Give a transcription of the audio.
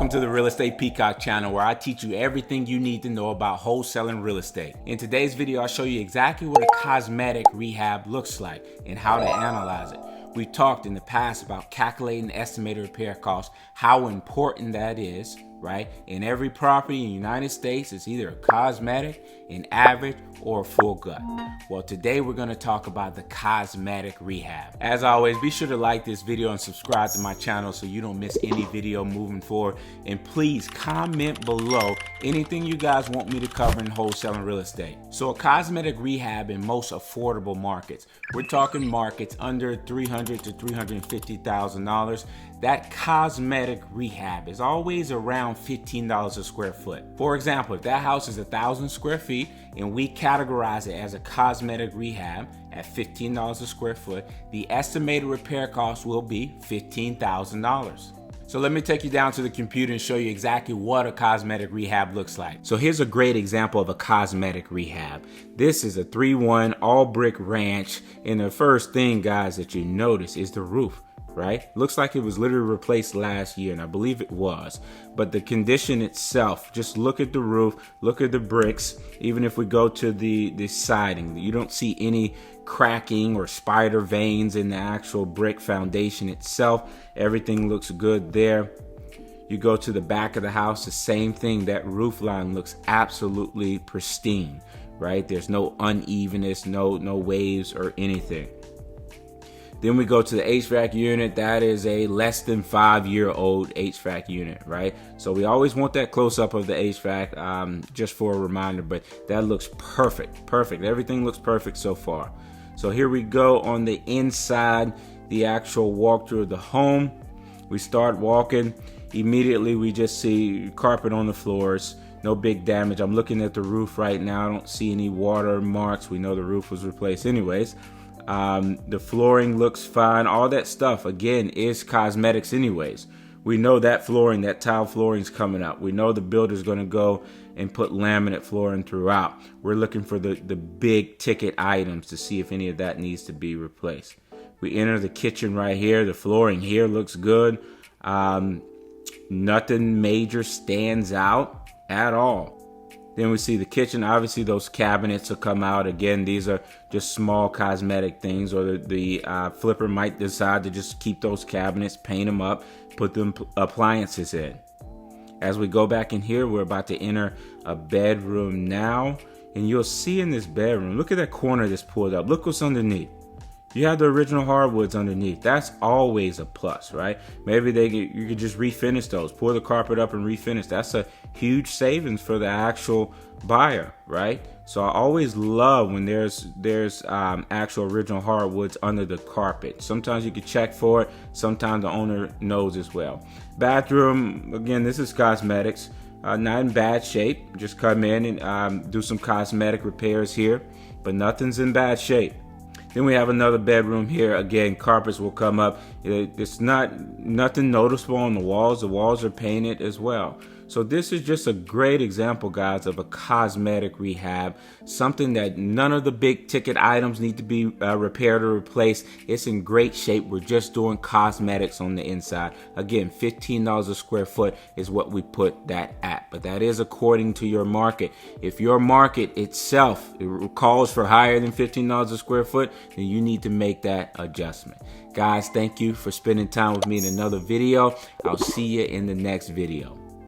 Welcome to the Real Estate Peacock channel, where I teach you everything you need to know about wholesaling real estate. In today's video, I'll show you exactly what a cosmetic rehab looks like and how to analyze it. We've talked in the past about calculating estimated repair costs, how important that is, right? In every property in the United States, it's either a cosmetic, an average, or a full gut. Well, today we're gonna talk about the cosmetic rehab. As always, be sure to like this video and subscribe to my channel so you don't miss any video moving forward. And please comment below anything you guys want me to cover in wholesaling real estate. So a cosmetic rehab in most affordable markets, we're talking markets under $300,000 to $350,000, that cosmetic rehab is always around $15 a square foot. For example, if that house is 1,000 square feet and we categorize it as a cosmetic rehab at $15 a square foot, the estimated repair cost will be $15,000. So let me take you down to the computer and show you exactly what a cosmetic rehab looks like. So here's a great example of a cosmetic rehab. This is a 3-1 all brick ranch, and the first thing, guys, that you notice is the roof. Right? Looks like it was literally replaced last year, and I believe it was. But the condition itself, just look at the roof, look at the bricks. Even if we go to the siding, you don't see any cracking or spider veins in the actual brick foundation itself. Everything looks good there. You go to the back of the house, the same thing. That roof line looks absolutely pristine, right? There's no unevenness, no waves or anything. Then we go to the HVAC unit. That is a less than 5-year-old HVAC unit, right? So we always want that close-up of the HVAC, just for a reminder, but that looks perfect. Everything looks perfect so far. So here we go on the inside, the actual walkthrough of the home. We start walking. Immediately, we just see carpet on the floors. No big damage. I'm looking at the roof right now. I don't see any water marks. We know the roof was replaced anyways. The flooring looks fine. All that stuff, again, is cosmetics anyways. We know that flooring, that tile flooring is coming up. We know the builder's going to go and put laminate flooring throughout. We're looking for the big ticket items to see if any of that needs to be replaced. We enter the kitchen right here. The flooring here looks good. Nothing major stands out at all. Then we see the kitchen. Obviously, those cabinets will come out. Again, these are just small cosmetic things, or the flipper might decide to just keep those cabinets, paint them up, put them appliances in. As we go back in here, we're about to enter a bedroom now. And you'll see in this bedroom, look at that corner that's pulled up. Look what's underneath. You have the original hardwoods underneath. That's always a plus, right? Maybe you could just refinish those, pour the carpet up and refinish. That's a huge savings for the actual buyer, right? So I always love when there's actual original hardwoods under the carpet. Sometimes you can check for it. Sometimes the owner knows as well. Bathroom, again, this is cosmetics. Not in bad shape. Just come in and do some cosmetic repairs here, but nothing's in bad shape. Then we have another bedroom here. Again, carpets will come up. It's nothing noticeable on the walls. The walls are painted as well. So this is just a great example, guys, of a cosmetic rehab. Something that none of the big ticket items need to be repaired or replaced. It's in great shape. We're just doing cosmetics on the inside. Again, $15 a square foot is what we put that at. But that is according to your market. If your market itself calls for higher than $15 a square foot, then you need to make that adjustment. Guys, thank you for spending time with me in another video. I'll see you in the next video.